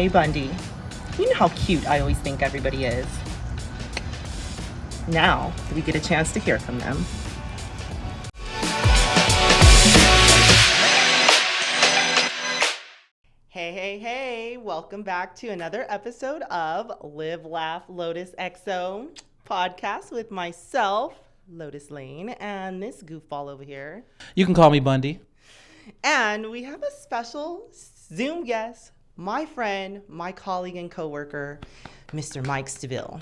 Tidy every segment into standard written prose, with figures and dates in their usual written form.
Hey, Bundy. You know how cute I always think everybody is. Now we get a chance to hear from them. Hey, welcome back to another episode of Live, Laugh, LLLxo podcast with myself, Lotus Lane, and this goofball over here. You can call me Bundy. And we have a special Zoom guest, my friend, my colleague and coworker, Mr. Mike Stabile.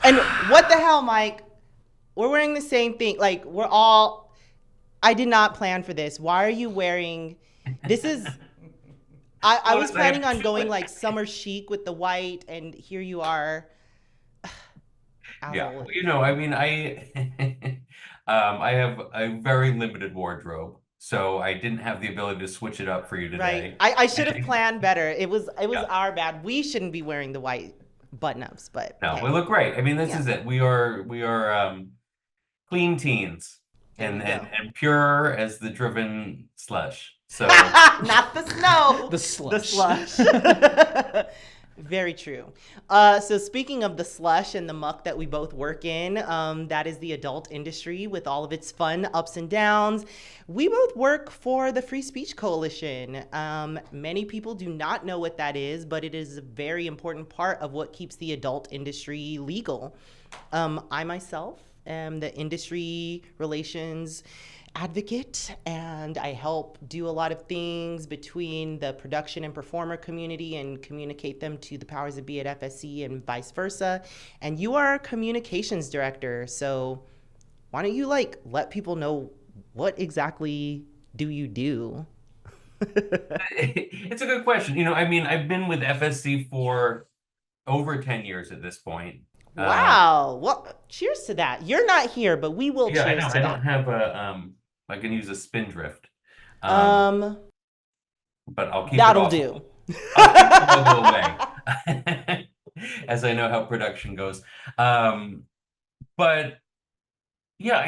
And what the hell, Mike? We're wearing the same thing. Like, I did not plan for this. Why are you wearing, this is, I was planning on going like summer chic with the white, and here you are. Yeah, I have a very limited wardrobe, so I didn't have the ability to switch it up for you today. Right. I should have planned better. It was our bad. We shouldn't be wearing the white button-ups, but no, hey. we look great. I mean, this is it. We are clean teens and pure as the driven slush. So not the snow. The slush. The slush. Very true. So speaking of the slush and the muck that we both work in, that is the adult industry with all of its fun ups and downs. We both work for the Free Speech Coalition. Many people do not know what that is, but it is a very important part of what keeps the adult industry legal. I myself am the industry relations advocate, and I help do a lot of things between the production and performer community and communicate them to the powers that be at FSC and vice versa. And you are a communications director, so why don't you let people know what exactly do you do? It's a good question. I've been with FSC for over 10 years at this point. Wow. Well, cheers to that. You're not here, but we will cheers to that. I don't have I can use a spindrift. But I'll keep that'll it do. I'll keep the logo away, as I know how production goes. But yeah,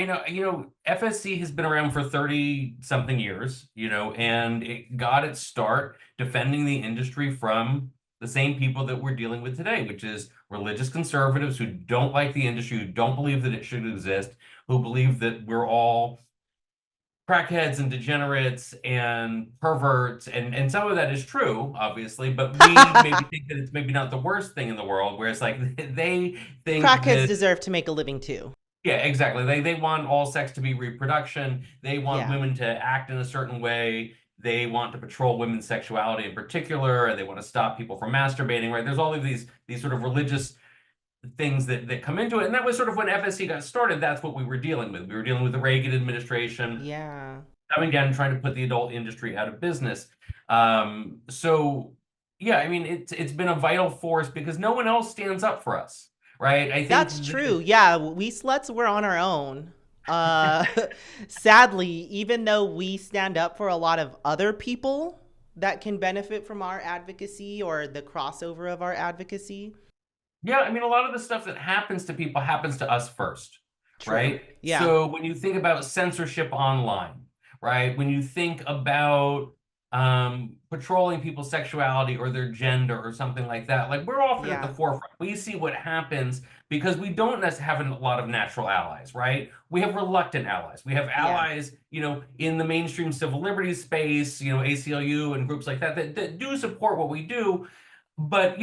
FSC has been around for 30 something years, and it got its start defending the industry from the same people that we're dealing with today, which is religious conservatives who don't like the industry, who don't believe that it should exist, who believe that we're all crackheads and degenerates and perverts, and some of that is true, obviously, but we maybe think that it's maybe not the worst thing in the world, whereas they think crackheads deserve to make a living too. Yeah, exactly. They want all sex to be reproduction. They want women to act in a certain way. They want to patrol women's sexuality in particular, and they want to stop people from masturbating, right? There's all of these sort of religious things that come into it. And that was sort of when FSC got started. That's what we were dealing with. We were dealing with the Reagan administration. Yeah. Coming down and trying to put the adult industry out of business. So yeah, I mean, it's been a vital force because no one else stands up for us, right? I think that's true. Yeah, we sluts were on our own. Sadly, even though we stand up for a lot of other people that can benefit from our advocacy or the crossover of our advocacy. Yeah, I mean, a lot of the stuff that happens to people happens to us first, True. right? Yeah. So when you think about censorship online, right? When you think about patrolling people's sexuality or their gender or something like that, like we're often at the forefront. We see what happens because we don't necessarily have a lot of natural allies, right? We have reluctant allies. We have allies, in the mainstream civil liberties space, ACLU and groups like that do support what we do, but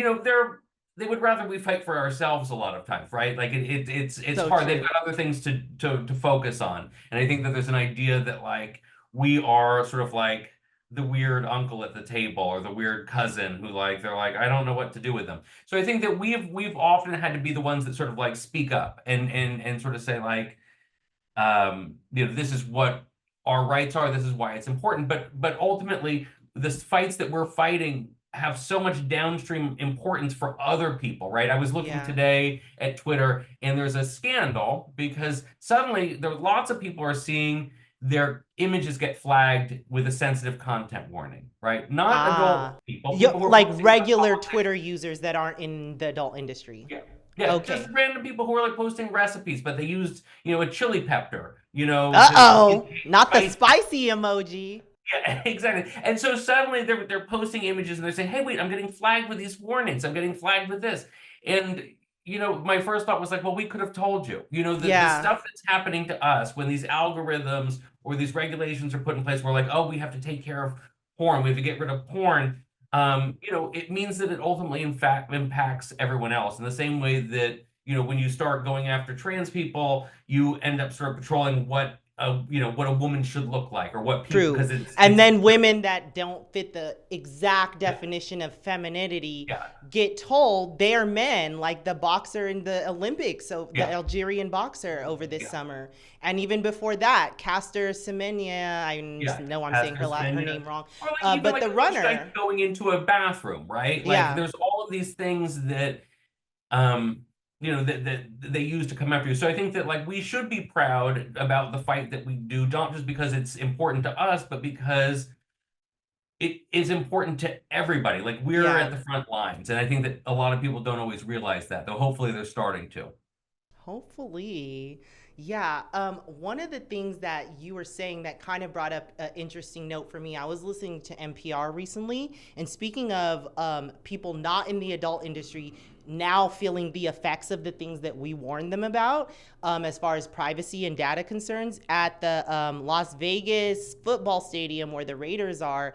they would rather we fight for ourselves a lot of times, right? Like it's so hard. True. They've got other things to focus on, and I think that there's an idea that we are sort of like the weird uncle at the table or the weird cousin who they're like, I don't know what to do with them. So I think that we've often had to be the ones that sort of speak up and sort of say this is what our rights are. This is why it's important. But ultimately, the fights that we're fighting have so much downstream importance for other people, right? I was looking today at Twitter, and there's a scandal because suddenly there lots of people are seeing their images get flagged with a sensitive content warning, right? Not adult people like regular Twitter users that aren't in the adult industry. Yeah, okay. Just random people who are posting recipes, but they used, a chili pepper, not the spicy emoji. Yeah, exactly. And so suddenly they're posting images and they're saying, "Hey, wait, I'm getting flagged with these warnings. I'm getting flagged with this." And my first thought was like, "Well, we could have told you." The Yeah. stuff that's happening to us when these algorithms or these regulations are put in place, we're like, "Oh, we have to take care of porn. We have to get rid of porn." It means that it ultimately, in fact, impacts everyone else in the same way that, when you start going after trans people, you end up sort of patrolling what a woman should look like or what people, True. because And it's then women that don't fit the exact definition of femininity yeah, get told they're men, like the boxer in the Olympics, so the yeah, Algerian boxer over this yeah, summer. And even before that, Caster Semenya, I yeah. know I'm saying Pastor her Semenya, name wrong, or like even but like the a hitchhiker runner, going into a bathroom, right? Like yeah. there's all of these things that um that they use to come after you. So I think that like we should be proud about the fight that we do, not just because it's important to us, but because it is important to everybody. Like we're at Yeah. the front lines, and I think that a lot of people don't always realize that, though hopefully they're starting to. Hopefully. Yeah. One of the things that you were saying that kind of brought up an interesting note for me, I was listening to NPR recently, and speaking of people not in the adult industry now feeling the effects of the things that we warned them about, as far as privacy and data concerns, at the Las Vegas football stadium where the Raiders are,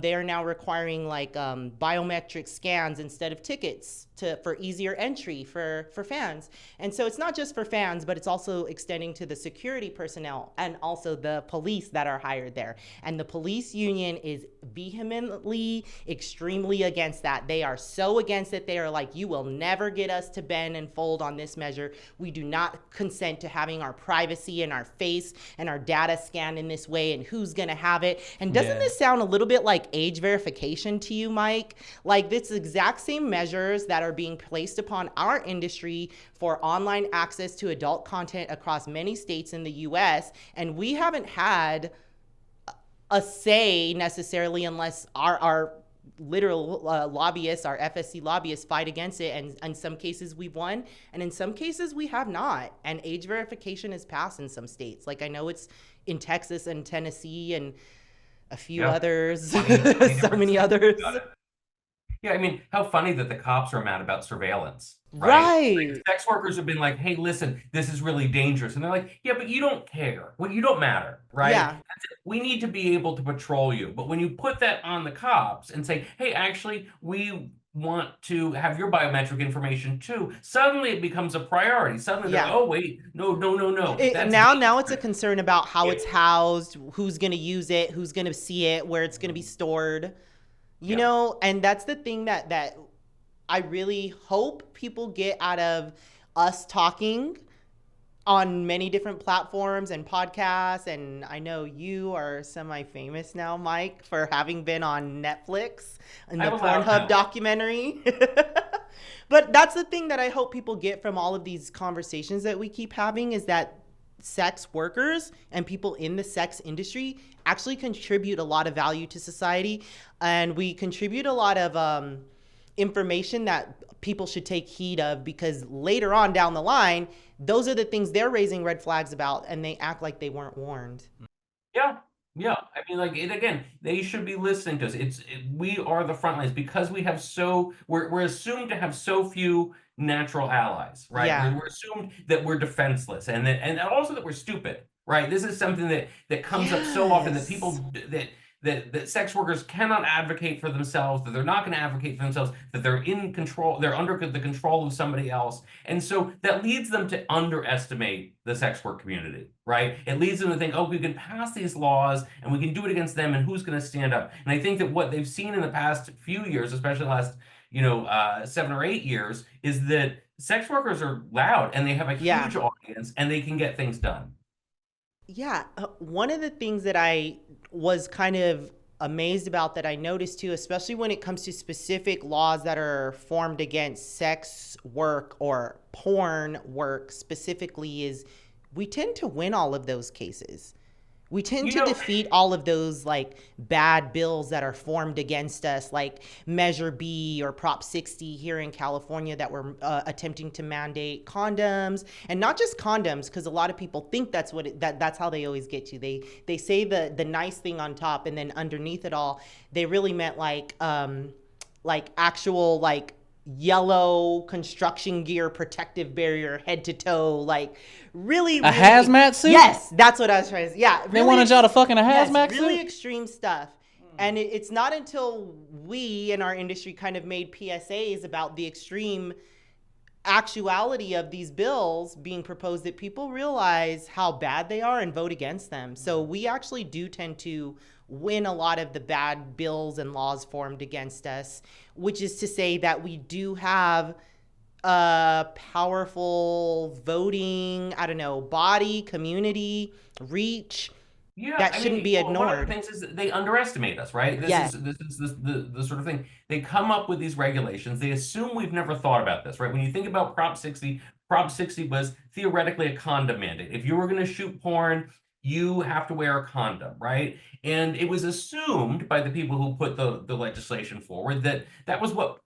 they are now requiring like biometric scans instead of tickets for easier entry for fans. And so it's not just for fans, but it's also extending to the security personnel and also the police that are hired there. And the police union is vehemently, extremely against that. They are so against it. They are like, you will never get us to bend and fold on this measure. We do not consent to having our privacy and our face and our data scanned in this way, and who's going to have it. And doesn't this sound a little bit like age verification to you, Mike? Like this exact same measures that are being placed upon our industry for online access to adult content across many states in the US, and we haven't had a say necessarily unless our literal lobbyists, our FSC lobbyists, fight against it. And in some cases we've won, and in some cases we have not. And age verification is passed in some states. Like I know it's in Texas and Tennessee and a few Yeah, others, 20 so different many states others. got it. Yeah, I mean, how funny that the cops are mad about surveillance, right? Like Right. sex workers have been like, "Hey, listen, this is really dangerous," and they're like, "Yeah, but you don't care. Well, you don't matter, right? Yeah. We need to be able to patrol you." But when you put that on the cops and say, "Hey, actually, we want to have your biometric information too," suddenly it becomes a priority. Suddenly they're, Yeah. "Oh, wait, no, no, no, no, It, that's now it's a dangerous." concern about how Yeah, it's housed, who's going to use it, who's going to see it, where it's going to be stored. yeah. And that's the thing that I really hope people get out of us talking on many different platforms and podcasts. And I know you are semi-famous now, Mike, for having been on Netflix in I the have a loud Pornhub mouth. documentary. But that's the thing that I hope people get from all of these conversations that we keep having, is that sex workers and people in the sex industry actually contribute a lot of value to society, and we contribute a lot of information that people should take heed of, because later on down the line, those are the things they're raising red flags about, and they act like they weren't warned. Yeah, yeah. I mean, like it again. They should be listening to us. We are the front lines because we're assumed to have so few natural allies, right? Yeah. We're assumed that we're defenseless, and also that we're stupid, right? This is something that comes up so often that Yes. people that sex workers cannot advocate for themselves, that they're not going to advocate for themselves, that they're in control, they're under the control of somebody else. And so that leads them to underestimate the sex work community, right? It leads them to think, oh, we can pass these laws and we can do it against them, and who's going to stand up? And I think that what they've seen in the past few years, especially the last, 7 or 8 years, is that sex workers are loud and they have a Yeah. huge audience and they can get things done. Yeah, one of the things that I was kind of amazed about, that I noticed too, especially when it comes to specific laws that are formed against sex work or porn work specifically, is we tend to win all of those cases. We tend You to know, defeat all of those like bad bills that are formed against us, like Measure B or Prop 60 here in California that were attempting to mandate condoms, and not just condoms, because a lot of people think that's what that's how they always get to. They say the nice thing on top, and then underneath it all, they really meant like actual like yellow construction gear protective barrier head to toe, like really a hazmat suit. Yes, that's what I was trying to say. Yeah, really, they wanted y'all to fucking a hazmat yes, really suit. extreme stuff. And it's not until we in our industry kind of made PSAs about the extreme actuality of these bills being proposed that people realize how bad they are and vote against them. So we actually do tend to win a lot of the bad bills and laws formed against us, which is to say that we do have a powerful voting, I don't know, body, community, reach that shouldn't be ignored. One of the things is that they underestimate us, right? This is the sort of thing. They come up with these regulations. They assume we've never thought about this, right? When you think about Prop 60, Prop 60 was theoretically a condom mandate. If you were going to shoot porn, you have to wear a condom, right? And it was assumed by the people who put the legislation forward that that was what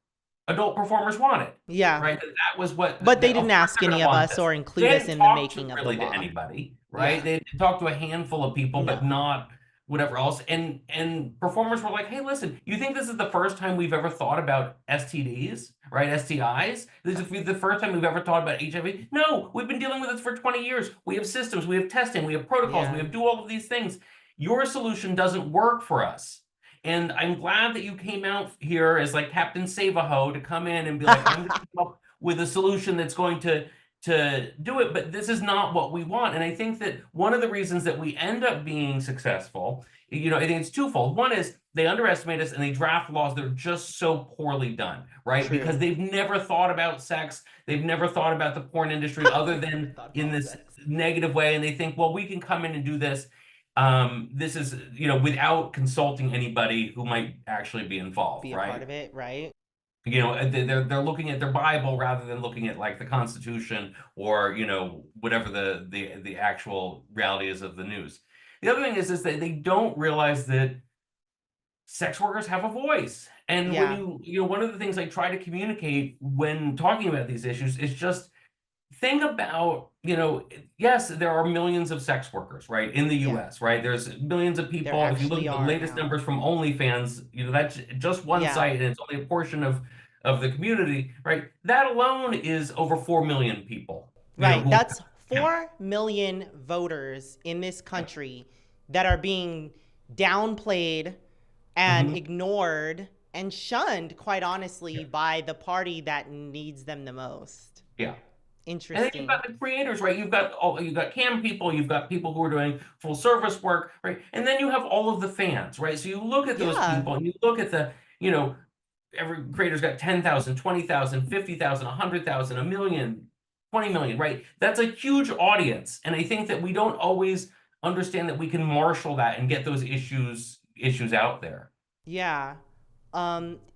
adult performers wanted. Yeah. Right. That was what. But they didn't ask any of us or include us in the making of the law. To anybody, right? They talked to a handful of people, but not whatever else. And performers were like, "Hey, listen, you think this is the first time we've ever thought about STDs, right? STIs? This is the first time we've ever thought about HIV? No, we've been dealing with this for 20 years. We have systems, we have testing, we have protocols, we have do all of these things. Your solution doesn't work for us." And I'm glad that you came out here as like Captain Save-A-Ho to come in and be like, I'm going to come up with a solution that's going to do it, but this is not what we want. And I think that one of the reasons that we end up being successful, I think it's twofold. One is they underestimate us and they draft laws that are just so poorly done, right? True. Because they've never thought about sex. They've never thought about the porn industry other than in this negative way. And they think, well, we can come in and do this. This is, without consulting anybody who might actually be involved, be a part of it, right? They're looking at their Bible rather than looking at like the Constitution or, whatever the actual reality is of the news. The other thing is that they don't realize that sex workers have a voice. And when one of the things I try to communicate when talking about these issues is just think about, yes, there are millions of sex workers, right, in the U.S., right? There's millions of people. If you look at the latest numbers from OnlyFans, that's just one site, and it's only a portion of the community, right? That alone is over 4 million people. Right, that's 4 million voters in this country that are being downplayed and ignored and shunned, quite honestly, by the party that needs them the most. Yeah. Interesting. And then you've got the creators, right? You've got cam people, you've got people who are doing full service work, right? And then you have all of the fans, right? So you look at those people and you look at the, every creator's got 10,000, 20,000, 50,000, 100,000, a million, 20 million, right? That's a huge audience. And I think that we don't always understand that we can marshal that and get those issues out there. Yeah.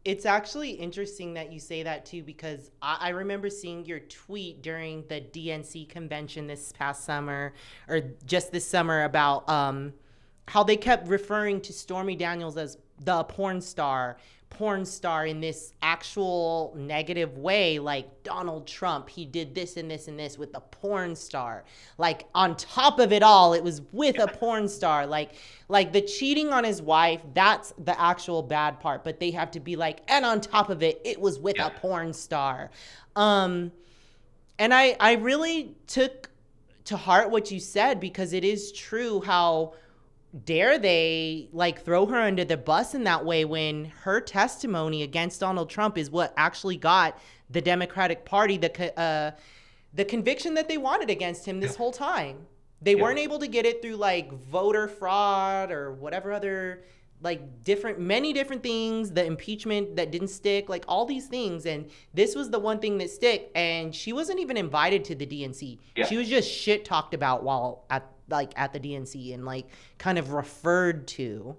It's actually interesting that you say that too, because I remember seeing your tweet during the DNC convention this past summer, or just this summer, about how they kept referring to Stormy Daniels as the porn star in this actual negative way, like Donald Trump, he did this and this and this with a porn star. Like on top of it all, it was with a porn star. Like the cheating on his wife, that's the actual bad part. But they have to be like, and on top of it, it was with a porn star. And I really took to heart what you said, because it is true. How dare they like throw her under the bus in that way, when her testimony against Donald Trump is what actually got the Democratic Party the conviction that they wanted against him this whole time. They weren't able to get it through like voter fraud or whatever other like many different things, the impeachment that didn't stick, like all these things. And this was the one thing that stick. And she wasn't even invited to the DNC. She was just shit talked about while at the DNC and like kind of referred to.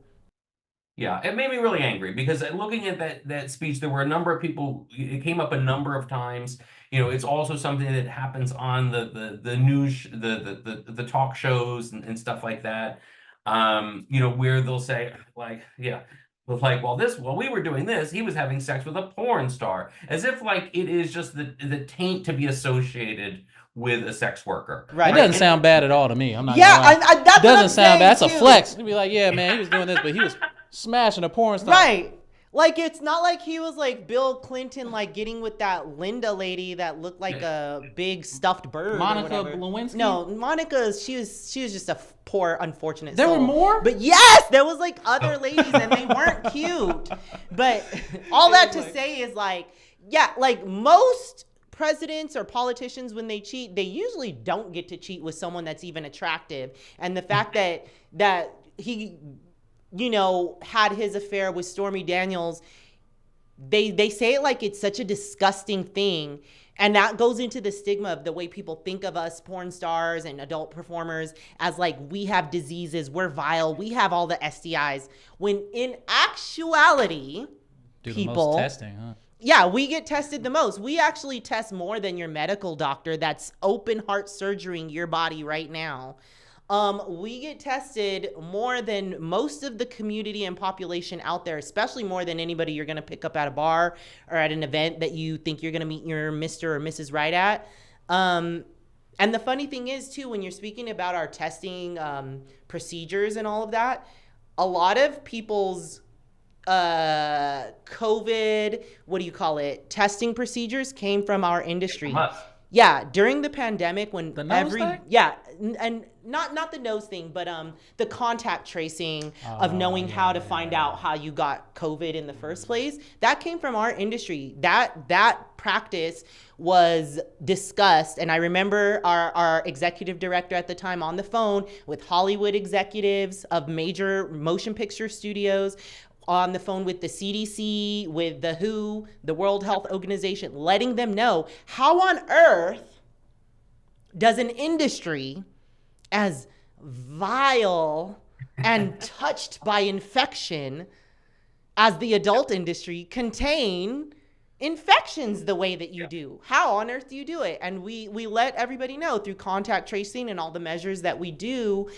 Yeah, it made me really angry, because looking at that speech, there were a number of people, it came up a number of times. It's also something that happens on the news, the talk shows and stuff like that. where they'll say like, yeah, like, while we were doing this, he was having sex with a porn star, as if like it is just the taint to be associated with a sex worker. Right. It doesn't sound bad at all to me. I'm not gonna lie. That's doesn't sound bad. That's a flex. You'd be like, yeah, man, he was doing this, but he was smashing a porn star. Right. Like, it's not like he was like Bill Clinton, like getting with that Linda lady that looked like a big stuffed bird. Monica Lewinsky? No, Monica, she was just a poor, unfortunate soul. There were more? But yes, there was like other ladies and they weren't cute. But all that to say is like, yeah, like most presidents or politicians, when they cheat, they usually don't get to cheat with someone that's even attractive. And the fact that he had his affair with Stormy Daniels, they say it like it's such a disgusting thing. And that goes into the stigma of the way people think of us porn stars and adult performers as like, we have diseases, we're vile, we have all the STIs. When in actuality, people, the most testing, huh? Yeah, we get tested the most. We actually test more than your medical doctor that's open heart surgerying your body right now. We get tested more than most of the community and population out there, especially more than anybody you're going to pick up at a bar or at an event that you think you're going to meet your Mr. or Mrs. Right at. And the funny thing is, too, when you're speaking about our testing procedures and all of that, a lot of people's COVID, testing procedures came from our industry. Yeah, during the pandemic, when and not the nose thing, but the contact tracing of knowing how to find out how you got COVID in the first place, that came from our industry. That practice was discussed, and I remember our executive director at the time on the phone with Hollywood executives of major motion picture studios, on the phone with the CDC, with the WHO, the World Health Organization, letting them know how on earth does an industry as vile and touched by infection as the adult industry contain infections the way that you do. How on earth do you do it? And we let everybody know through contact tracing and all the measures that we do,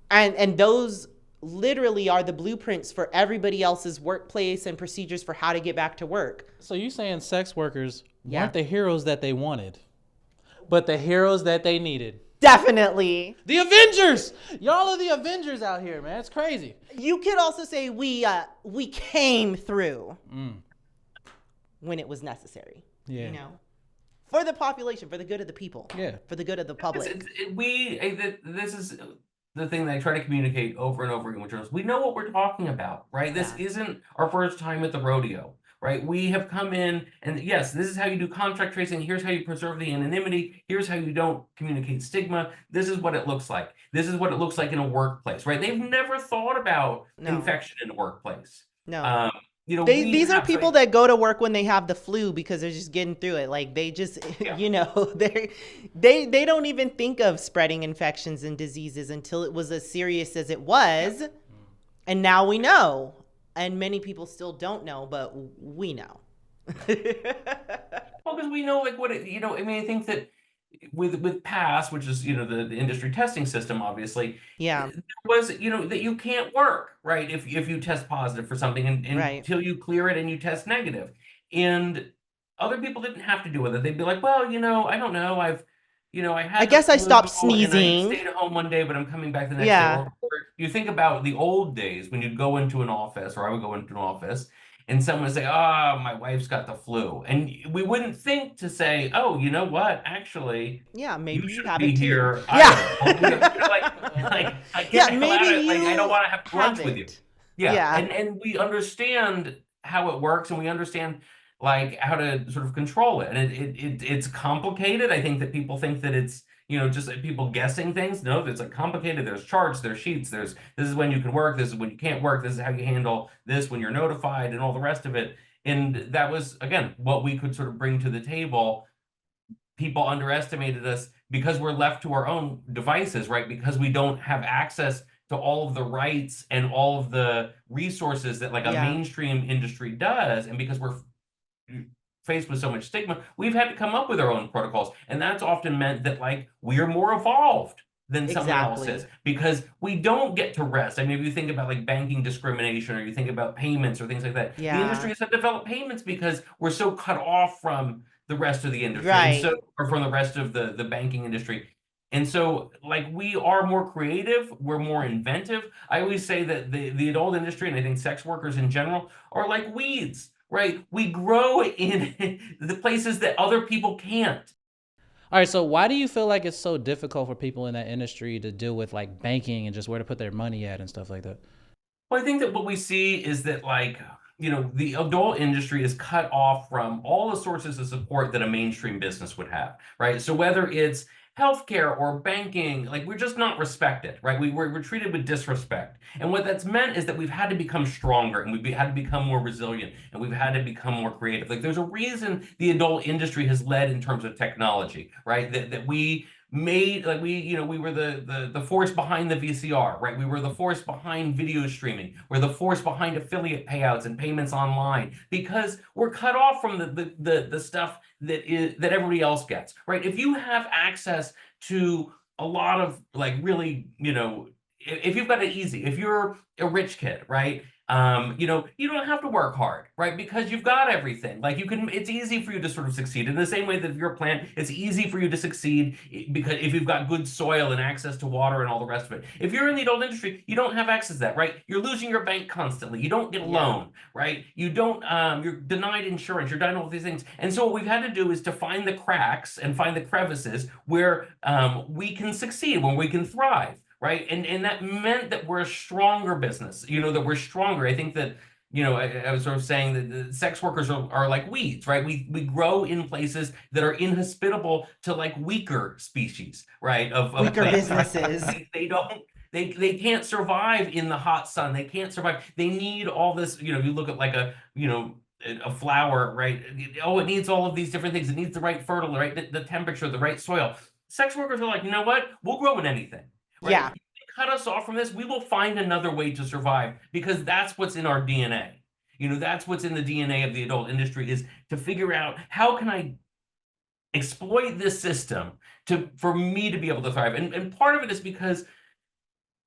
and those literally are the blueprints for everybody else's workplace and procedures for how to get back to work. So you saying sex workers weren't the heroes that they wanted, but the heroes that they needed? Definitely. The Avengers! Y'all are the Avengers out here, man. It's crazy. You could also say we came through when it was necessary. Yeah. For the population, for the good of the people. Yeah. For the good of the public. This is the thing that I try to communicate over and over again with journalists. We know what we're talking about, right? This isn't our first time at the rodeo, right? We have come in and yes, this is how you do contact tracing. Here's how you preserve the anonymity. Here's how you don't communicate stigma. This is what it looks like. This is what it looks like in a workplace, right? They've never thought about infection in a workplace. No. These are people that go to work when they have the flu because they're just getting through it. Like they just, they don't even think of spreading infections and diseases until it was as serious as it was. And now we know. And many people still don't know, but we know. Well, because we know I think that with PASS, which is, the industry testing system, obviously, was, that you can't work, right, if you test positive for something until you clear it and you test negative. And other people didn't have to do with it. They'd be like, well, I don't know. I guess I stopped sneezing. I stayed at home one day, but I'm coming back the next day. Or you think about the old days when you'd go into an office, or I would go into an office, and someone would say, my wife's got the flu. And we wouldn't think to say, oh, you know what? Actually, maybe you should have be it here. too. I don't want to have lunch with you. And we understand how it works, and we understand how to sort of control it. And it's complicated. I think that people think that it's, just people guessing things. No, it's complicated. There's charts, there's sheets, this is when you can work, this is when you can't work, this is how you handle this when you're notified, and all the rest of it. And that was, again, what we could sort of bring to the table. People underestimated us because we're left to our own devices, right? Because we don't have access to all of the rights and all of the resources that a mainstream industry does. And because we're faced with so much stigma, we've had to come up with our own protocols, and that's often meant that we are more evolved than someone else is, because we don't get to rest. I mean, if you think about like banking discrimination, or you think about payments or things like that, the industry has to develop payments because we're so cut off from the rest of the industry, and so, or from the rest of the banking industry. And so, like, we are more creative, we're more inventive. I always say that the adult industry, and I think sex workers in general, are like weeds, right? We grow in the places that other people can't. All right, so why do you feel like it's so difficult for people in that industry to deal with like banking and just where to put their money at and stuff like that? Well, I think that what we see is that, like, the adult industry is cut off from all the sources of support that a mainstream business would have, right? So whether it's healthcare or banking, like, we're just not respected, right? We're treated with disrespect. And what that's meant is that we've had to become stronger, and we've had to become more resilient, and we've had to become more creative. Like, there's a reason the adult industry has led in terms of technology, right? That we made, like, we were the force behind the VCR, right? We were the force behind video streaming. We're the force behind affiliate payouts and payments online, because we're cut off from the stuff that everybody else gets, right? If you have access to a lot of, like, really, if you've got it easy, if you're a rich kid, right? You don't have to work hard, right? Because you've got everything. Like, it's easy for you to sort of succeed. In the same way that if you're a plant, it's easy for you to succeed because if you've got good soil and access to water and all the rest of it. If you're in the adult industry, you don't have access to that, right? You're losing your bank constantly. You don't get a loan, right? You don't, you're denied insurance. You're denied all these things. And so what we've had to do is to find the cracks and find the crevices where we can succeed, when we can thrive. Right. And that meant that we're a stronger business, that we're stronger. I think that, I was sort of saying that the sex workers are like weeds, right? We grow in places that are inhospitable to, like, weaker species, right? Of weaker businesses. They can't survive in the hot sun. They can't survive. They need all this, if you look at like a flower, right? Oh, it needs all of these different things. It needs the right fertilizer, right? The temperature, the right soil. Sex workers are like, you know what? We'll grow in anything. Right? Yeah. If you cut us off from this, we will find another way to survive, because that's what's in our DNA. That's what's in the DNA of the adult industry, is to figure out, how can I exploit this system for me to be able to thrive? And part of it is because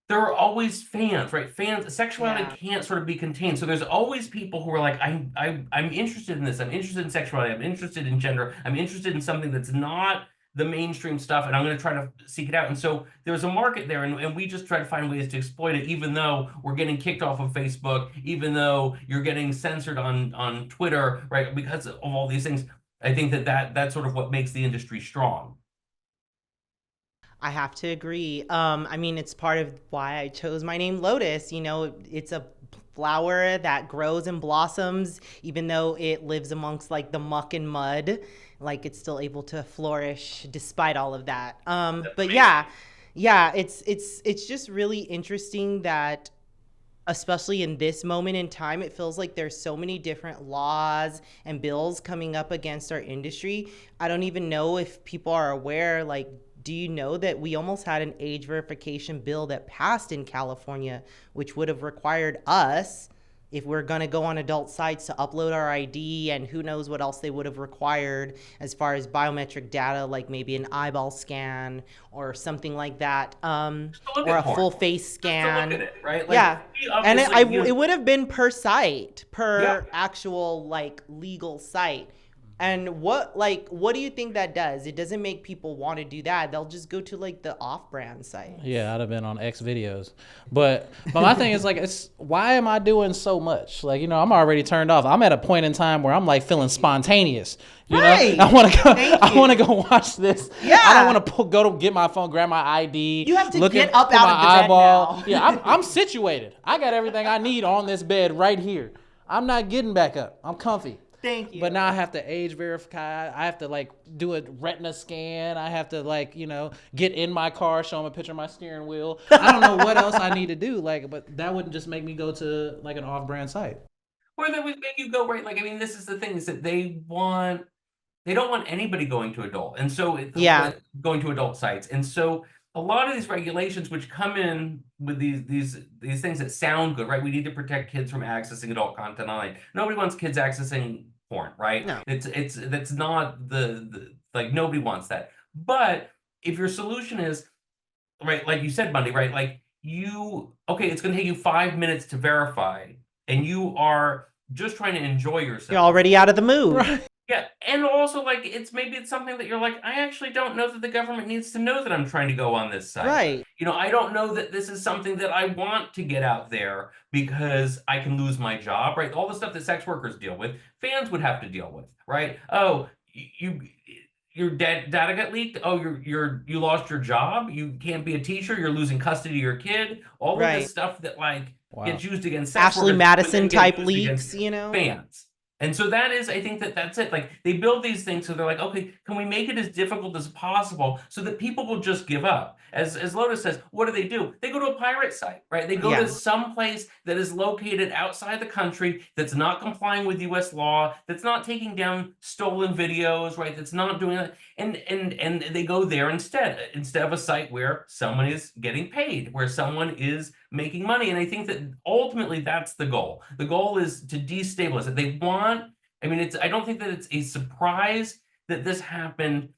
there are always fans, right? Sexuality can't sort of be contained. So there's always people who are like, I'm interested in this. I'm interested in sexuality. I'm interested in gender. I'm interested in something that's not the mainstream stuff, and I'm going to try to seek it out. And so there's a market there, and we just try to find ways to exploit it, even though we're getting kicked off of Facebook, even though you're getting censored on Twitter, right? Because of all these things. I think that's sort of what makes the industry strong. I have to agree. I mean, it's part of why I chose my name, Lotus. It's a flower that grows and blossoms, even though it lives amongst, like, the muck and mud. Like, it's still able to flourish despite all of that. But yeah, it's just really interesting that, especially in this moment in time, it feels like there's so many different laws and bills coming up against our industry. I don't even know if people are aware, like, do you know that we almost had an age verification bill that passed in California, which would have required us, if we're going to go on adult sites, to upload our ID, and who knows what else they would have required as far as biometric data, like maybe an eyeball scan or something like that, or a full face scan. Just to look at it, right? Like, and it would have been per site, actual, like, legal site. And what do you think that does? It doesn't make people want to do that. They'll just go to, like, the off-brand site. Yeah, I'd have been on X videos. But my thing is, like, why am I doing so much? Like, I'm already turned off. I'm at a point in time where I'm, like, feeling spontaneous. You know, I want to go watch this. Yeah. I don't want to go to get my phone, grab my ID. You have to get up out of the bed now. Yeah, I'm situated. I got everything I need on this bed right here. I'm not getting back up. I'm comfy. Thank you. But now I have to age verify. I have to, like, do a retina scan. I have to, like, get in my car, show them a picture of my steering wheel. I don't know what else I need to do. Like, but that wouldn't just make me go to, like, an off-brand site. Or that would make you go, right? Like, I mean, this is the thing, is that they don't want anybody going to adult. And so going to adult sites. And so a lot of these regulations, which come in with these things that sound good, right? We need to protect kids from accessing adult content online. Nobody wants kids accessing porn, right? No. That's not the like, nobody wants that. But if your solution is, right, like you said, Bundy, right? Like okay, it's going to take you 5 minutes to verify, and you are just trying to enjoy yourself. You're already out of the mood. Right. Yeah, and also like maybe it's something that you're like, I actually don't know that the government needs to know that I'm trying to go on this site. Right. I don't know that this is something that I want to get out there because I can lose my job, right? All the stuff that sex workers deal with, fans would have to deal with, right? Oh, your data got leaked. Oh, you lost your job. You can't be a teacher. You're losing custody of your kid. All of Right. this stuff that like Wow. gets used against sex Ashley workers, Madison but then get type used leaks, against fans. And so I think that's it. Like they build these things so they're like, okay, can we make it as difficult as possible so that people will just give up? As Lotus says, what do? They go to a pirate site, right? They go to some place that is located outside the country that's not complying with US law, that's not taking down stolen videos, right? That's not doing that. And they go there instead of a site where someone is getting paid, where someone is making money. And I think that ultimately that's the goal. The goal is to destabilize it. I don't think that it's a surprise that this happened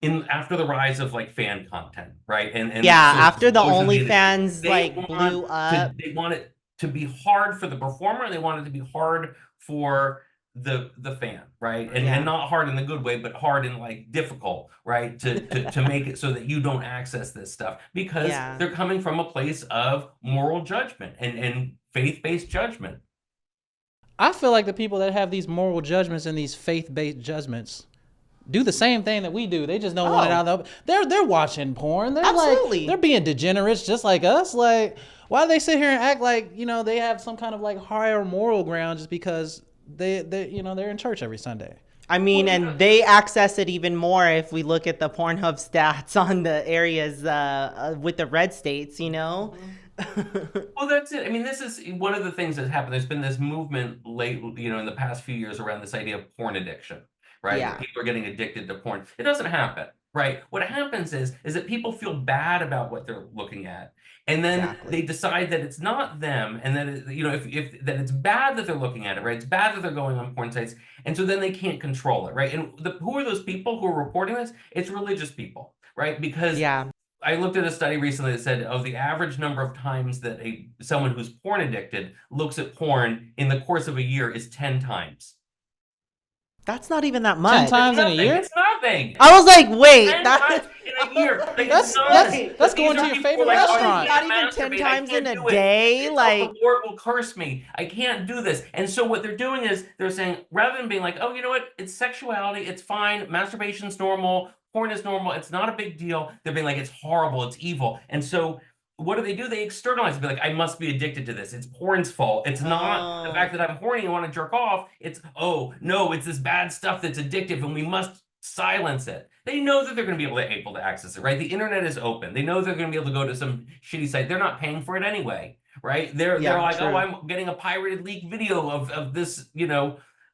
after the rise of like fan content, right? And after the social media, OnlyFans like blew up. they want it to be hard for the performer, and they want it to be hard for the fan, right? And not hard in the good way, but hard in like difficult, right? To make it so that you don't access this stuff because they're coming from a place of moral judgment and faith-based judgment. I feel like the people that have these moral judgments and these faith-based judgments do the same thing that we do. They just don't want it out of the open. They're watching porn. They're Absolutely. like they're being degenerates just like us. Like, why do they sit here and act like, they have some kind of like higher moral ground just because they're in church every Sunday? I mean, and they access it even more if we look at the Pornhub stats on the areas with the red states, Well, that's it. I mean, this is one of the things that's happened. There's been this movement in the past few years around this idea of porn addiction, right? Yeah. Where people are getting addicted to porn. It doesn't happen, right? What happens is that people feel bad about what they're looking at. And then they decide that it's not them, and that if that it's bad that they're looking at it, right? It's bad that they're going on porn sites, and so then they can't control it, right? And who are those people who are reporting this? It's religious people, right? Because I looked at a study recently that said, the average number of times that someone who's porn addicted looks at porn in the course of a year is 10 times. That's not even that much. 10 times in a year? It's nothing. I was like, wait, 10 times in a year. Like, that's going to your favorite restaurant. Not even 10 times in a day. Like, the Lord will curse me. I can't do this. And so what they're doing is they're saying, rather than being like, oh, you know what? It's sexuality. It's fine. Masturbation's normal. Porn is normal. It's not a big deal. They're being like, it's horrible. It's evil. And so what do? They externalize it. Be like, I must be addicted to this. It's porn's fault. It's not the fact that I'm horny and want to jerk off. It's, oh, no, it's this bad stuff that's addictive and we must silence it. They know that they're going to be able to access it, right? The internet is open. They know they're going to be able to go to some shitty site. They're not paying for it anyway, right? They're like, true. Oh, I'm getting a pirated leak video of this,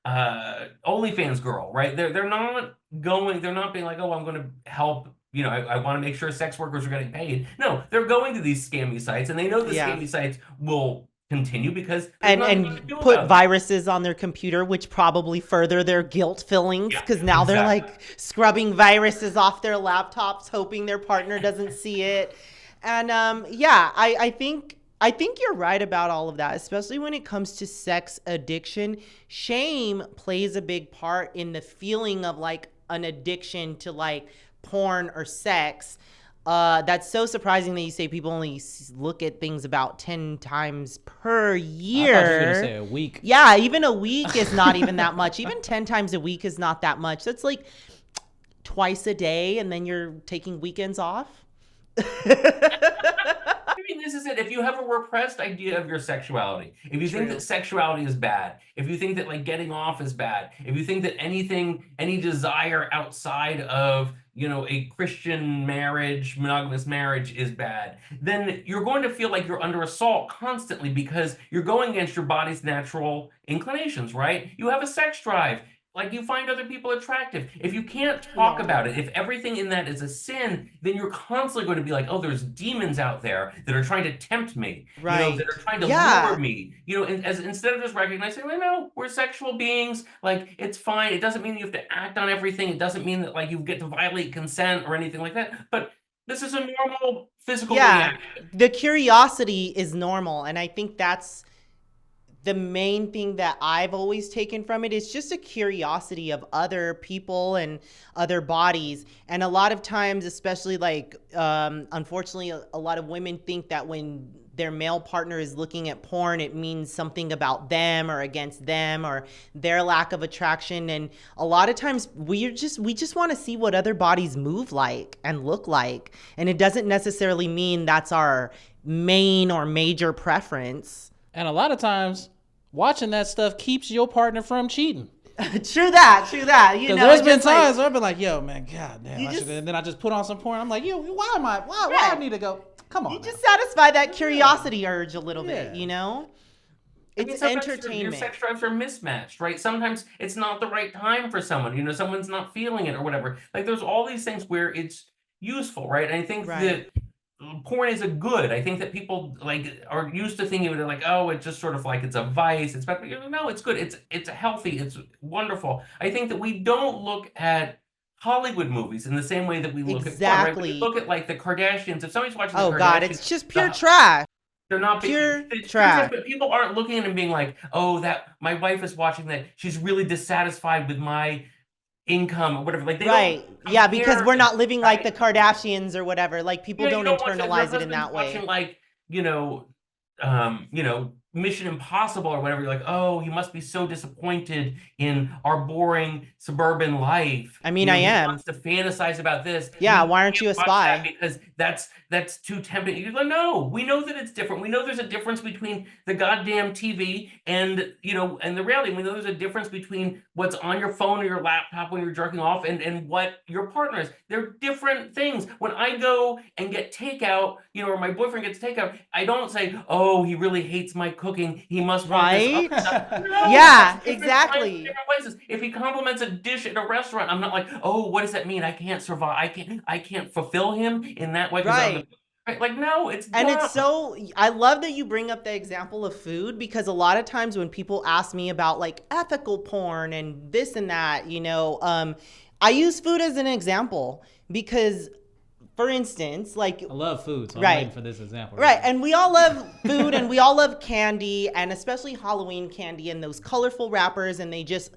OnlyFans girl, right? They're not being like, oh, I'm going to help. I want to make sure sex workers are getting paid. No, they're going to these scammy sites, and they know the scammy sites will continue because and put viruses on their computer, which probably further their guilt feelings because now they're like scrubbing viruses off their laptops, hoping their partner doesn't see it. And I think you're right about all of that, especially when it comes to sex addiction. Shame plays a big part in the feeling of like an addiction to like porn or sex. That's so surprising that you say people only look at things about 10 times per year. I thought you were going to say a week. Yeah, even a week is not even that much. Even 10 times a week is not that much. That's like twice a day, and then you're taking weekends off. I mean, this is it. If you have a repressed idea of your sexuality, if you think that sexuality is bad, if you think that like getting off is bad, if you think that any desire outside of a Christian marriage, monogamous marriage is bad, then you're going to feel like you're under assault constantly because you're going against your body's natural inclinations, right? You have a sex drive. Like you find other people attractive. If you can't talk about it, if everything in that is a sin, then you're constantly going to be like, oh, there's demons out there that are trying to tempt me, right? That are trying to lure me, and instead of just recognizing, well, no, we're sexual beings. Like it's fine. It doesn't mean you have to act on everything. It doesn't mean that like you get to violate consent or anything like that. But This is a normal physical Yeah, reaction. the curiosity is normal, and I think that's the main thing that I've always taken from it is just a curiosity of other people and other bodies. And a lot of times, especially like, unfortunately, a lot of women think that when their male partner is looking at porn, it means something about them or against them or their lack of attraction. And a lot of times we just want to see what other bodies move like and look like. And it doesn't necessarily mean that's our main or major preference. And a lot of times, watching that stuff keeps your partner from cheating. True that. You Because know, there's been just like, times where I've been like, yo, man, god damn, You just- and then I just put on some porn. I'm like, yo, why I Right. need to go? Come on. you now. just satisfy that curiosity urge a little Yeah. bit, you know? I mean, It's sometimes your entertainment. sex drives are mismatched, right? Sometimes it's not the right time for someone. You know, someone's not feeling it or whatever. Like there's all these things where it's useful, right? And I think Right. that porn is a good. I think that people like are used to thinking of it like, oh, it's just sort of like it's a vice. It's bad. But, you know, no, it's good. It's healthy. It's wonderful. I think that we don't look at Hollywood movies in the same way that we look at porn, right? We Exactly. look at like the Kardashians. If somebody's watching the Oh God, Kardashians, it's just pure the trash. they're not Pure it's trash. but people aren't looking at it and being like, oh, that my wife is watching that. She's really dissatisfied with my income or whatever. Like they Right. don't Yeah, because compare we're it, not living like the right? Kardashians or whatever. Like people Yeah, you don't don't watch it. Your internalize it in husband's that watching way. like, Mission Impossible or whatever. You're like, oh, he must be so disappointed in our boring suburban life. I mean, I He am. wants to fantasize about this. Yeah, We why aren't you can't a watch that spy? because that's too tempting. You're like, no, we know that it's different. We know there's a difference between the goddamn TV and and the reality. We know there's a difference between what's on your phone or your laptop when you're jerking off and what your partner is. They're different things. When I go and get takeout, or my boyfriend gets takeout, I don't say, oh, he really hates my cooking. He must want this other Right? stuff. No, Yeah, it's different times, exactly. different places. If he compliments a dish at a restaurant, I'm not like, oh, what does that mean? I can't survive. I can't fulfill him in that way because I'm the Right. right. Like, no, it's And it's dumb. so, I love that you bring up the example of food because a lot of times when people ask me about like ethical porn and this and that, I use food as an example because, for instance, like, I love food, so I'm right. waiting for this example. Right, and we all love food and we all love candy and especially Halloween candy and those colorful wrappers and they just,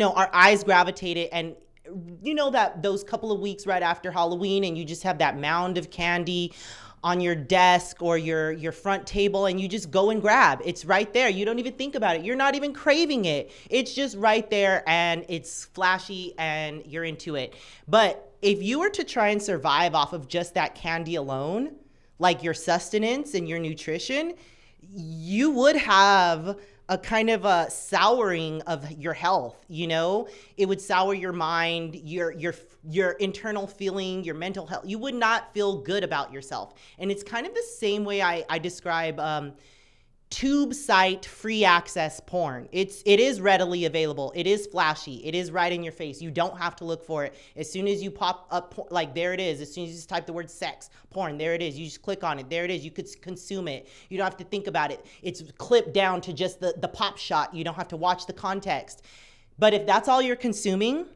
our eyes gravitated and that those couple of weeks right after Halloween and you just have that mound of candy on your desk or your front table and you just go and grab. It's right there. You don't even think about it. You're not even craving it. It's just right there and it's flashy and you're into it. But if you were to try and survive off of just that candy alone, like your sustenance and your nutrition, you would have a kind of a souring of your health, It would sour your mind, your internal feeling, your mental health. You would not feel good about yourself. And it's kind of the same way I describe tube site free access porn. It is readily available. It is flashy. It is right in your face. You don't have to look for it. As soon as you pop up, like there it is. As soon as you just type the word sex, porn, there it is. You just click on it. There it is. You could consume it. You don't have to think about it. It's clipped down to just the pop shot. You don't have to watch the context. But if that's all you're consuming,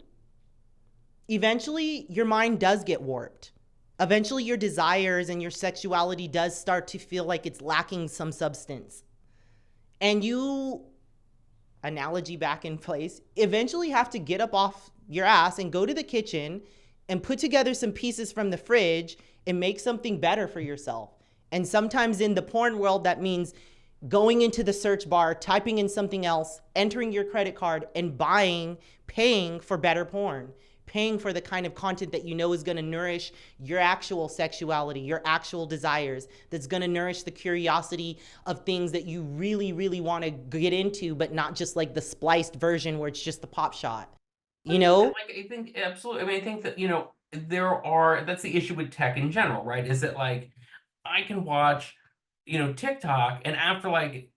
eventually your mind does get warped. Eventually your desires and your sexuality does start to feel like it's lacking some substance. And you, analogy back in place, eventually have to get up off your ass and go to the kitchen and put together some pieces from the fridge and make something better for yourself. And sometimes in the porn world, that means going into the search bar, typing in something else, entering your credit card and paying for better porn. Paying for the kind of content that is going to nourish your actual sexuality, your actual desires, that's going to nourish the curiosity of things that you really, really want to get into, but not just like the spliced version where it's just the pop shot, Like, I think absolutely. I mean, I think that, that's the issue with tech in general, right? Is that like, I can watch, TikTok and after like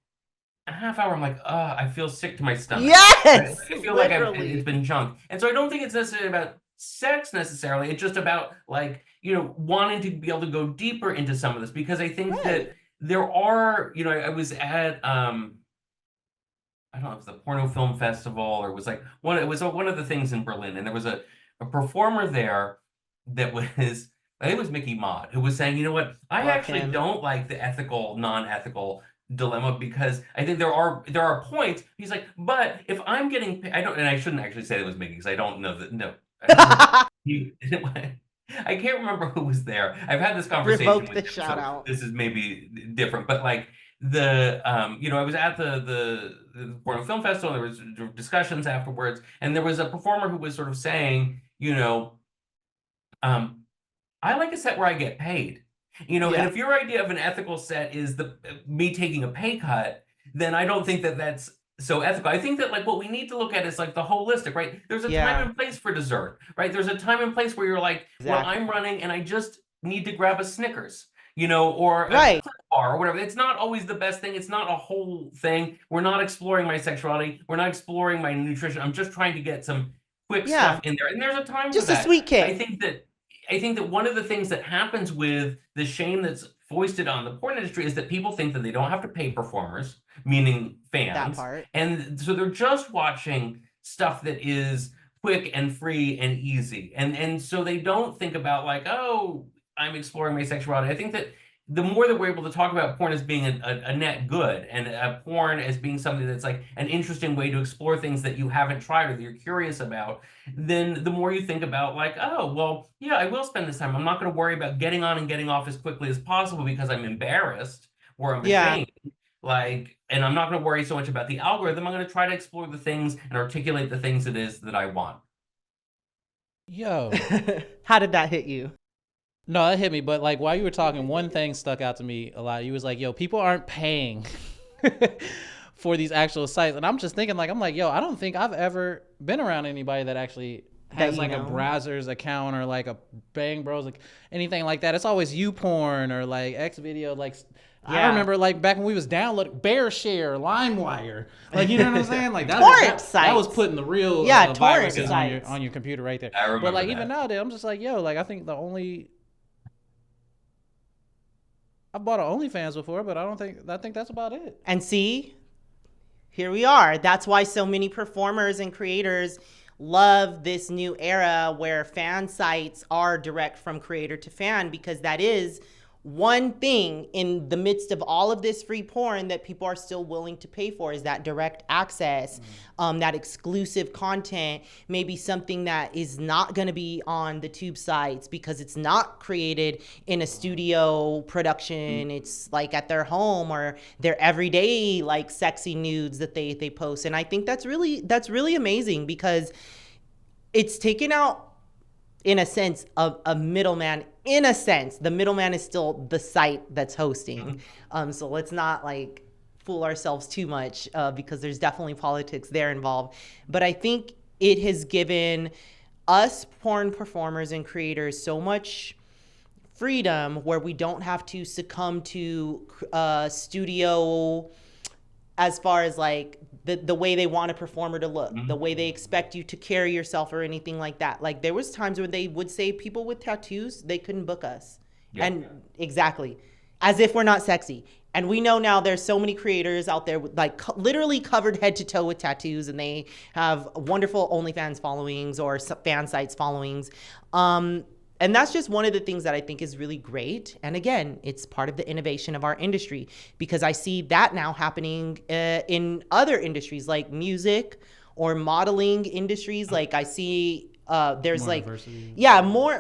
a half hour, I'm like, I feel sick to my stomach. Yes, I feel literally. like it's been junk. And so I don't think it's necessarily about sex necessarily. It's just about like, wanting to be able to go deeper into some of this because I think that there are, I was at, I don't know if it was the Porno Film Festival or it was like one of the things in Berlin and there was a performer there that was I think it was Mickey Mott, who was saying, you know what, I Love actually him. don't like the ethical, non-ethical dilemma because I think there are points. He's like, but if I'm getting, I don't, and I shouldn't actually say it was Mickey because I don't know that. No, he, I can't remember who was there. I've had this conversation Revoke with the him, shout so out. this is maybe different. But like I was at the Porno Film Festival. There was discussions afterwards, and there was a performer who was sort of saying, um, I like a set where I get paid. And Yeah. if your idea of an ethical set is the me taking a pay cut, then I don't think that that's so ethical. I think that like what we need to look at is like the holistic, right? There's a time Yeah. and place for dessert, right? There's a time and place where you're like, well, Exactly. I'm running and I just need to grab a Snickers, or a Right. Clif Bar or whatever. It's not always the best thing. It's not a whole thing. We're not exploring my sexuality. We're not exploring my nutrition. I'm just trying to get some quick Yeah. stuff in there. And there's a time for Just a that. sweet I kick. think that I think that one of the things that happens with the shame that's foisted on the porn industry is that people think that they don't have to pay performers, meaning That fans, part. and so they're just watching stuff that is quick and free and easy, and so they don't think about like, oh, I'm exploring my sexuality. I think that the more that we're able to talk about porn as being a net good and a porn as being something that's like an interesting way to explore things that you haven't tried or that you're curious about, then the more you think about like, oh, well, yeah, I will spend this time. I'm not going to worry about getting on and getting off as quickly as possible because I'm embarrassed or I'm Yeah. ashamed. Like, and I'm not going to worry so much about the algorithm. I'm going to try to explore the things and articulate the things it is that I want. Yo. How did that hit you? No, that hit me. But like while you were talking, one thing stuck out to me a lot. You was like, yo, people aren't paying for these actual sites. And I'm just thinking I'm like, yo, I don't think I've ever been around anybody that actually has like a Brazzers account or like a Bang Bros, like anything like that. It's always YouPorn or like X Video. Like I remember like back when we was downloading BearShare, LimeWire. Like, you know what I'm saying? Like that was putting the real viruses on your computer right there. I remember but like that. even nowadays, I'm just like, yo, like I think I've bought an OnlyFans before, but I think that's about it. And see, here we are. That's why so many performers and creators love this new era where fan sites are direct from creator to fan, because that is one thing in the midst of all of this free porn that people are still willing to pay for, is that direct access, that exclusive content, maybe something that is not going to be on the tube sites because it's not created in a studio production. It's like at their home or their everyday like sexy nudes that they post. And I think that's really amazing, because it's taken out, in a sense, a middleman. In a sense, the middleman is still the site that's hosting. So let's not like fool ourselves too much, because there's definitely politics there involved. But I think it has given us porn performers and creators so much freedom where we don't have to succumb to studio, as far as like the way they want a performer to look, the way they expect you to carry yourself or anything like that. Like there was times where they would say people with tattoos, they couldn't book us. Yeah. And exactly, as if we're not sexy. And we know now there's so many creators out there with like literally covered head to toe with tattoos, and they have wonderful OnlyFans followings or fan sites followings. And that's just one of the things that I think is really great. And again, it's part of the innovation of our industry, because I see that now happening in other industries like music or modeling industries. Like I see there's more like diversity.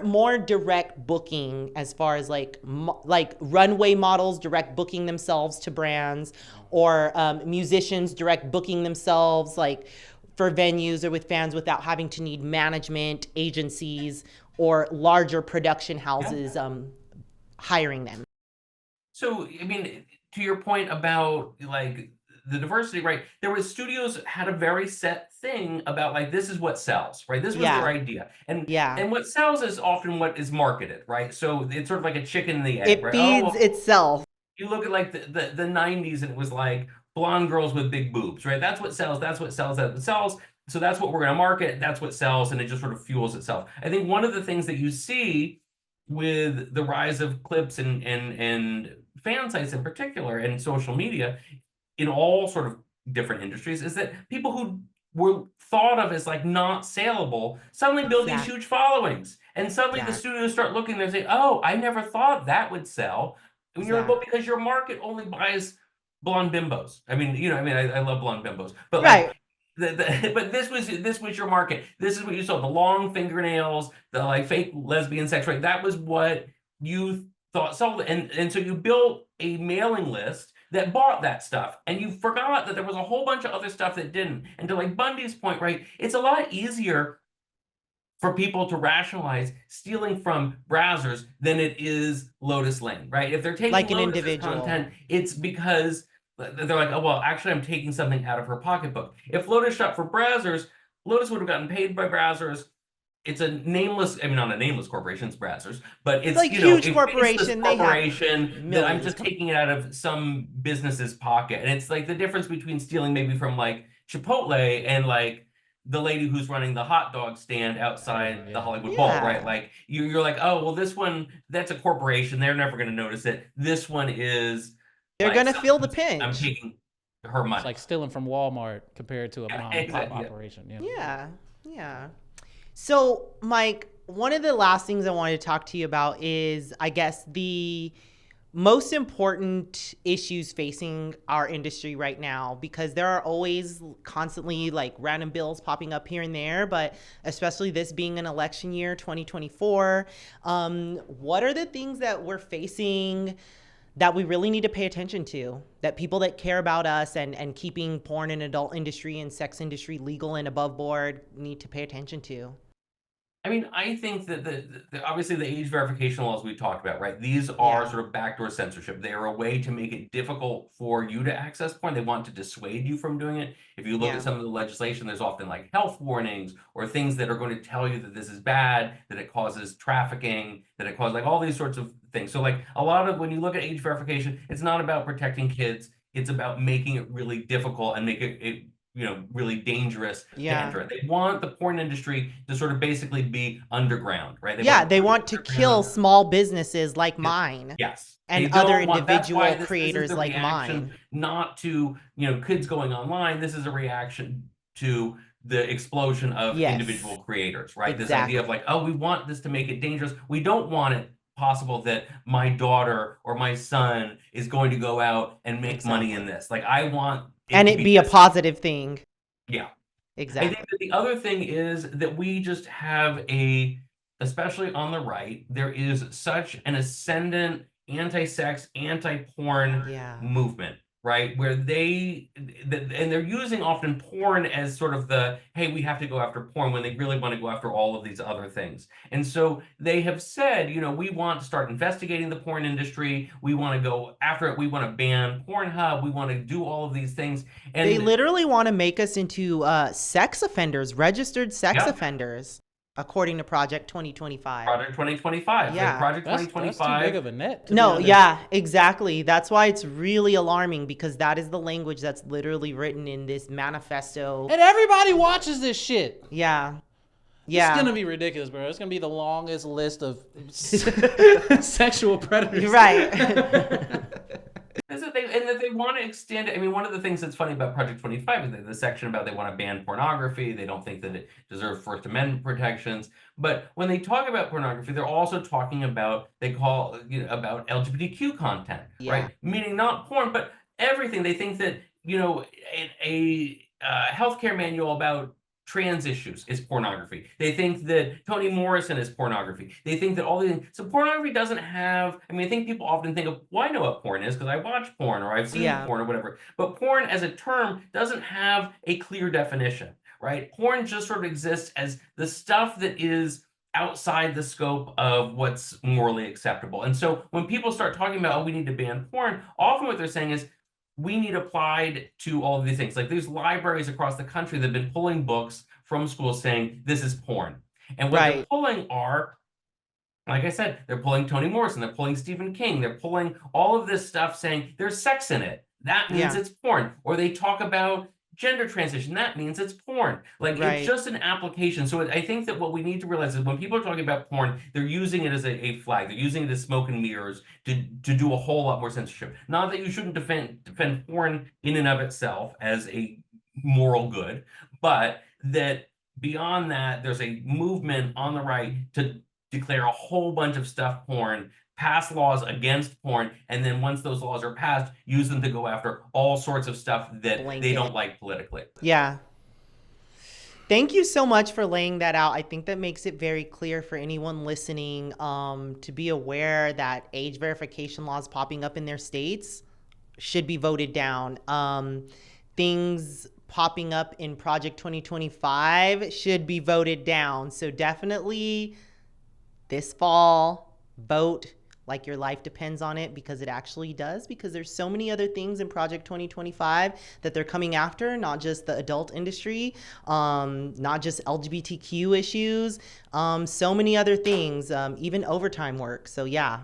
more direct booking, as far as like runway models direct booking themselves to brands, or musicians direct booking themselves like for venues or with fans without having to need management agencies or larger production houses hiring them. So, I mean, to your point about like the diversity, right? There was studios had a very set thing about like, this is what sells, right? This was their idea. And what sells is often what is marketed, right? So it's sort of like a chicken and the egg, right? It feeds itself. You look at like the 90s and it was like blonde girls with big boobs, right? That's what sells, that's what sells, that's what sells. So that's what we're going to market. That's what sells, and it just sort of fuels itself. I think one of the things that you see with the rise of clips and fan sites in particular, and social media in all sort of different industries, is that people who were thought of as like not saleable suddenly build these huge followings. And suddenly the studios start looking there and say, oh, I never thought that would sell. And you're like, well, because your market only buys blonde bimbos. I mean, you know, I mean, I love blonde bimbos, but like, but this was your market. This is what you saw: the long fingernails, the like fake lesbian sex, right? That was what you thought sold, and so you built a mailing list that bought that stuff, and you forgot that there was a whole bunch of other stuff that didn't. And to like Bundy's point, right? It's a lot easier for people to rationalize stealing from browsers than it is Lotus Lane, right? If they're taking like an Lotus's individual content, it's because they're like, oh, well, actually, I'm taking something out of her pocketbook. If Lotus shot for browsers, Lotus would have gotten paid by browsers. It's a nameless, I mean, not a nameless corporation, it's browsers, but it's, like you know, huge corporation. They corporation that I'm just of taking it out of some business's pocket. And it's like the difference between stealing maybe from like Chipotle and like the lady who's running the hot dog stand outside the Hollywood Bowl, right? Like you're like, oh, well, this one, that's a corporation. They're never going to notice it. This one is. They're like, going to feel the pinch. I'm taking her money. It's like stealing from Walmart compared to a mom and pop operation. Yeah. So, Mike, one of the last things I wanted to talk to you about is, I guess, the most important issues facing our industry right now, because there are always constantly like random bills popping up here and there, but especially this being an election year, 2024, what are the things that we're facing that we really need to pay attention to, that people that care about us and keeping porn and adult industry and sex industry legal and above board need to pay attention to? I mean, I think that obviously the age verification laws we talked about, right? These are sort of backdoor censorship. They are a way to make it difficult for you to access porn. They want to dissuade you from doing it. If you look at some of the legislation, there's often like health warnings or things that are going to tell you that this is bad, that it causes trafficking, that it causes like all these sorts of things. So like a lot of when you look at age verification, it's not about protecting kids. It's about making it really difficult and make it you know, really dangerous to enter. They want the porn industry to sort of basically be underground, right? They want to kill small businesses like mine. Yes. And other individual creators like mine. Not to, you know, kids going online. This is a reaction to the explosion of individual creators, right? This idea of like, oh, we want this to make it dangerous. We don't want it possible that my daughter or my son is going to go out and make money in this. Like, I want it be a positive thing. Yeah. Exactly. I think that the other thing is that we just have especially on the right, there is such an ascendant anti-sex, anti-porn movement, right? Where and they're using often porn as sort of hey, we have to go after porn, when they really want to go after all of these other things. And so they have said, you know, we want to start investigating the porn industry. We want to go after it. We want to ban Pornhub. We want to do all of these things. And they literally want to make us into sex offenders, registered sex offenders. According to Project 2025. Project 2025. Yeah. Like Project 2025. That's too big of a net. No, exactly. That's why it's really alarming, because that is the language that's literally written in this manifesto. And everybody watches this shit. Yeah. It's going to be ridiculous, bro. It's going to be the longest list of sexual predators. Right. And that they want to extend it. I mean, one of the things that's funny about Project 25 is the section about they want to ban pornography. They don't think that it deserves First Amendment protections. But when they talk about pornography, they're also talking about, about LGBTQ content, right? Meaning not porn, but everything. They think that, you know, a healthcare manual about trans issues is pornography. They think that Toni Morrison is pornography. They think that all these things. So pornography doesn't have, I mean, I think people often think of, well, I know what porn is because I watch porn or I've seen porn or whatever. But porn as a term doesn't have a clear definition, right? Porn just sort of exists as the stuff that is outside the scope of what's morally acceptable. And so when people start talking about, oh, we need to ban porn, often what they're saying is, we need applied to all of these things. Like there's libraries across the country that have been pulling books from schools saying this is porn. And what they're pulling are, like I said, they're pulling Toni Morrison, they're pulling Stephen King, they're pulling all of this stuff saying there's sex in it. That means it's porn. Or they talk about gender transition. That means it's porn. Like it's just an application. So I think that what we need to realize is when people are talking about porn, they're using it as a flag. They're using it as smoke and mirrors to do a whole lot more censorship. Not that you shouldn't defend porn in and of itself as a moral good, but that beyond that, there's a movement on the right to declare a whole bunch of stuff porn, pass laws against porn, and then once those laws are passed, use them to go after all sorts of stuff that they don't like politically. Yeah. Thank you so much for laying that out. I think that makes it very clear for anyone listening to be aware that age verification laws popping up in their states should be voted down. Things popping up in Project 2025 should be voted down. So definitely this fall, vote like your life depends on it, because it actually does, because there's so many other things in Project 2025 that they're coming after, not just the adult industry, not just LGBTQ issues, so many other things, even overtime work. So yeah,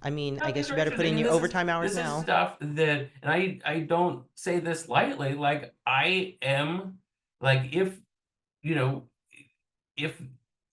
I mean, I guess you better put in your overtime hours now. This is stuff that, and I don't say this lightly, like I am, like if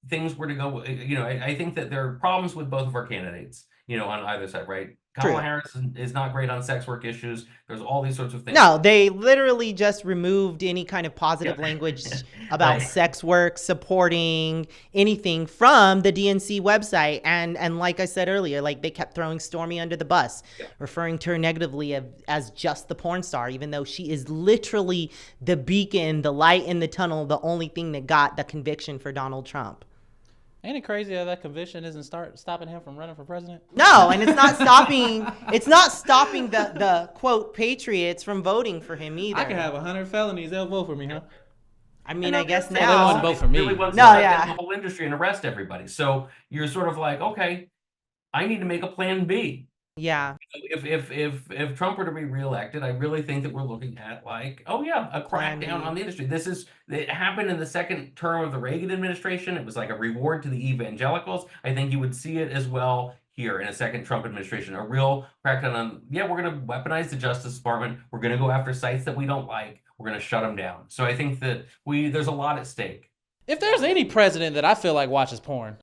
things were to go, I think that there are problems with both of our candidates, on either side, right? Kamala Harris is not great on sex work issues. There's all these sorts of things. No, they literally just removed any kind of positive language about sex work, supporting anything from the DNC website. And like I said earlier, like they kept throwing Stormy under the bus, referring to her negatively as just the porn star, even though she is literally the beacon, the light in the tunnel, the only thing that got the conviction for Donald Trump. Ain't it crazy how that conviction isn't stopping him from running for president? No, and it's not stopping. It's not stopping the quote patriots from voting for him either. I can have 100 felonies. They'll vote for me, huh? I mean, I guess now. They wouldn't vote for me. Really wants to shut down the whole industry and arrest everybody. So you're sort of like, okay, I need to make a plan B. Yeah. If Trump were to be reelected, I really think that we're looking at like, oh yeah, a crackdown on the industry. It happened in the second term of the Reagan administration. It was like a reward to the evangelicals. I think you would see it as well here in a second Trump administration. A real crackdown on, we're going to weaponize the Justice Department. We're going to go after sites that we don't like. We're going to shut them down. So I think that there's a lot at stake. If there's any president that I feel like watches porn,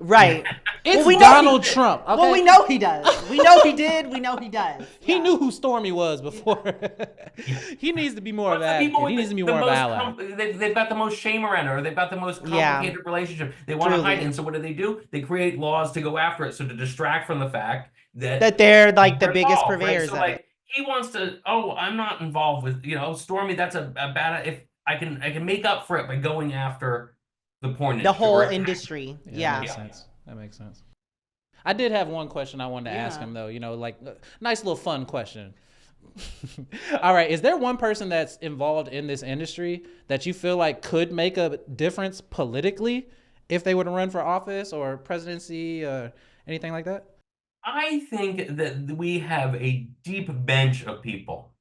right. It's Donald Trump. Okay? Well, we know he does. We know he did. We know he does. He knew who Stormy was before. He needs to be more of an advocate. He needs to be more of an ally. They've got the most shame around her. Or they've got the most complicated relationship. They want to hide it. And so what do? They create laws to go after it. So to distract from the fact that they're like the biggest purveyors of it. He wants to, I'm not involved with, Stormy, that's a bad, if I can make up for it by going after the porn industry. The whole industry. Yeah. That makes sense. I did have one question I wanted to ask him, though. Like a nice little fun question. All right. Is there one person that's involved in this industry that you feel like could make a difference politically if they were to run for office or presidency or anything like that? I think that we have a deep bench of people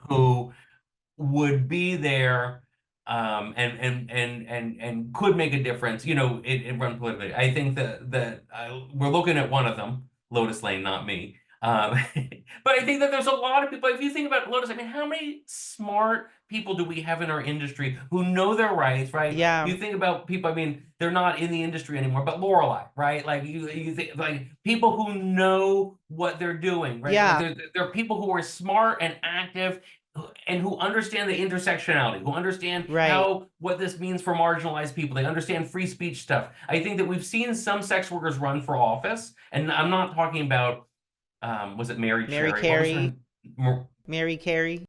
who would be there and could make a difference, and run politically. I think that we're looking at one of them, Lotus Lane, not me. But I think that there's a lot of people. If you think about Lotus, I mean, how many smart people do we have in our industry who know their rights, right? Yeah. You think about people. I mean, they're not in the industry anymore, but Lorelei, right? Like you think like people who know what they're doing, right? Yeah. Like there are people who are smart and active and who understand the intersectionality, who understand what this means for marginalized people. They understand free speech stuff. I think that we've seen some sex workers run for office, and I'm not talking about, was it Mary Carey? Mary Carey?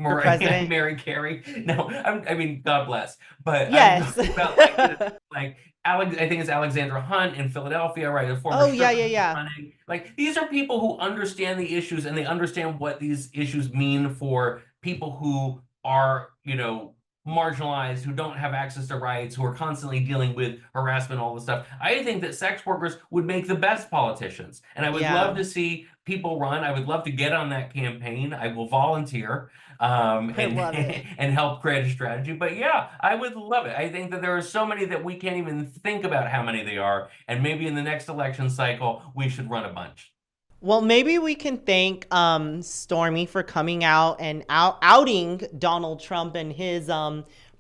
For president? Mary Carey? No, I mean, God bless. But yes. About I think it's Alexandra Hunt in Philadelphia, right? The former running. Like, these are people who understand the issues, and they understand what these issues mean for people who are, marginalized, who don't have access to rights, who are constantly dealing with harassment, all this stuff. I think that sex workers would make the best politicians. And I would love to see people run. I would love to get on that campaign. I will volunteer and help create a strategy. But I would love it. I think that there are so many that we can't even think about how many they are. And maybe in the next election cycle, we should run a bunch. Well, maybe we can thank Stormy for coming out and outing Donald Trump and his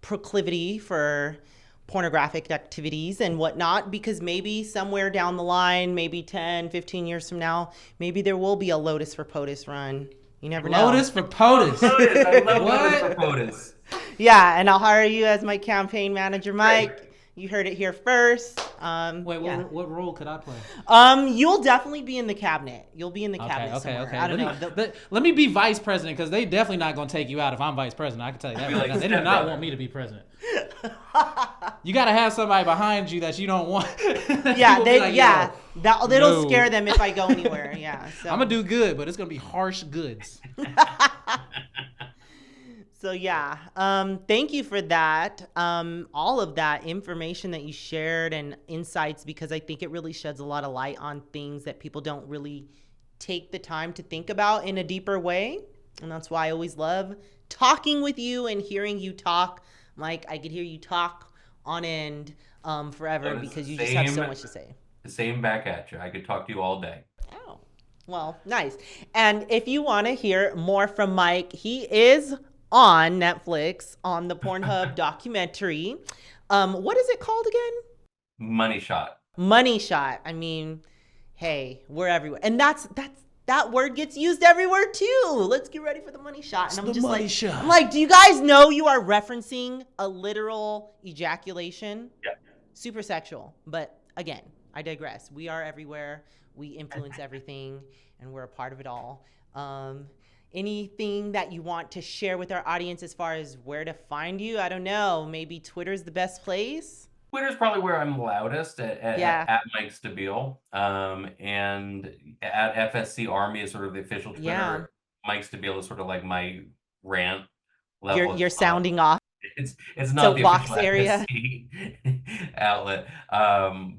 proclivity for pornographic activities and whatnot, because maybe somewhere down the line, maybe 10, 15 years from now, maybe there will be a Lotus for POTUS run. You never know. Lotus for POTUS. I love Lotus for POTUS. Yeah, and I'll hire you as my campaign manager, Mike. You heard it here first. Wait, yeah. what role could I play? You'll definitely be in the cabinet. You'll be in the cabinet somewhere. I don't know. Let me be vice president, because they definitely not going to take you out if I'm vice president. I can tell you that. Right now. They do not want me to be president. You got to have somebody behind you that you don't want. Yeah, it'll scare them if I go anywhere. Yeah, so. I'm gonna do good, but it's gonna be harsh goods. So yeah, thank you for that. All of that information that you shared and insights, because I think it really sheds a lot of light on things that people don't really take the time to think about in a deeper way. And that's why I always love talking with you and hearing you talk. Mike, I could hear you talk on end forever, because you just have so much to say. The same back at you. I could talk to you all day. Oh, well, nice. And if you want to hear more from Mike, he is on Netflix on the Pornhub documentary. What is it called again? Money Shot. Money Shot. I mean, hey, we're everywhere. And that word gets used everywhere too. Let's get ready for the money shot. And I'm just like, I'm like, do you guys know you are referencing a literal ejaculation? Yeah. Super sexual. But again, I digress. We are everywhere. We influence everything, and we're a part of it all. Anything that you want to share with our audience as far as where to find you? I don't know. Maybe Twitter's the best place? Twitter's probably where I'm loudest at Mike Stabile. And at FSC Army is sort of the official Twitter. Yeah. Mike Stabile is sort of like my rant level. You're sounding off. It's not the official area. FSC outlet.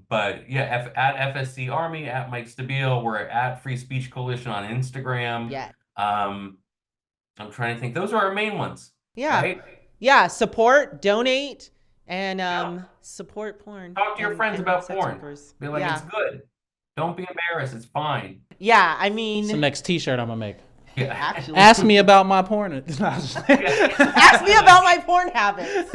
But yeah, at FSC Army, at Mike Stabile, we're at Free Speech Coalition on Instagram. Yeah. I'm trying to think. Those are our main ones. Yeah. Right? Yeah. Support, donate, and support porn. Talk to your friends about porn. Workers. Be like, it's good. Don't be embarrassed. It's fine. Yeah, I mean, it's the next T-shirt I'm gonna make. Yeah. Actually, ask me about my porn. Ask me about my porn habits.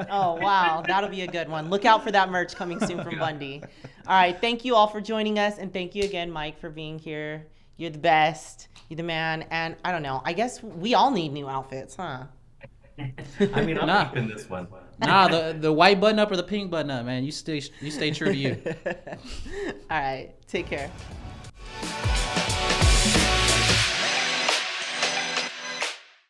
Oh wow, that'll be a good one. Look out for that merch coming soon from Bundy. All right, thank you all for joining us, and thank you again, Mike, for being here. You're the best. You're the man. And I don't know, I guess we all need new outfits, huh? I mean, I'm keeping this one. Nah, the white button up or the pink button up, man. You stay true to you. All right, take care.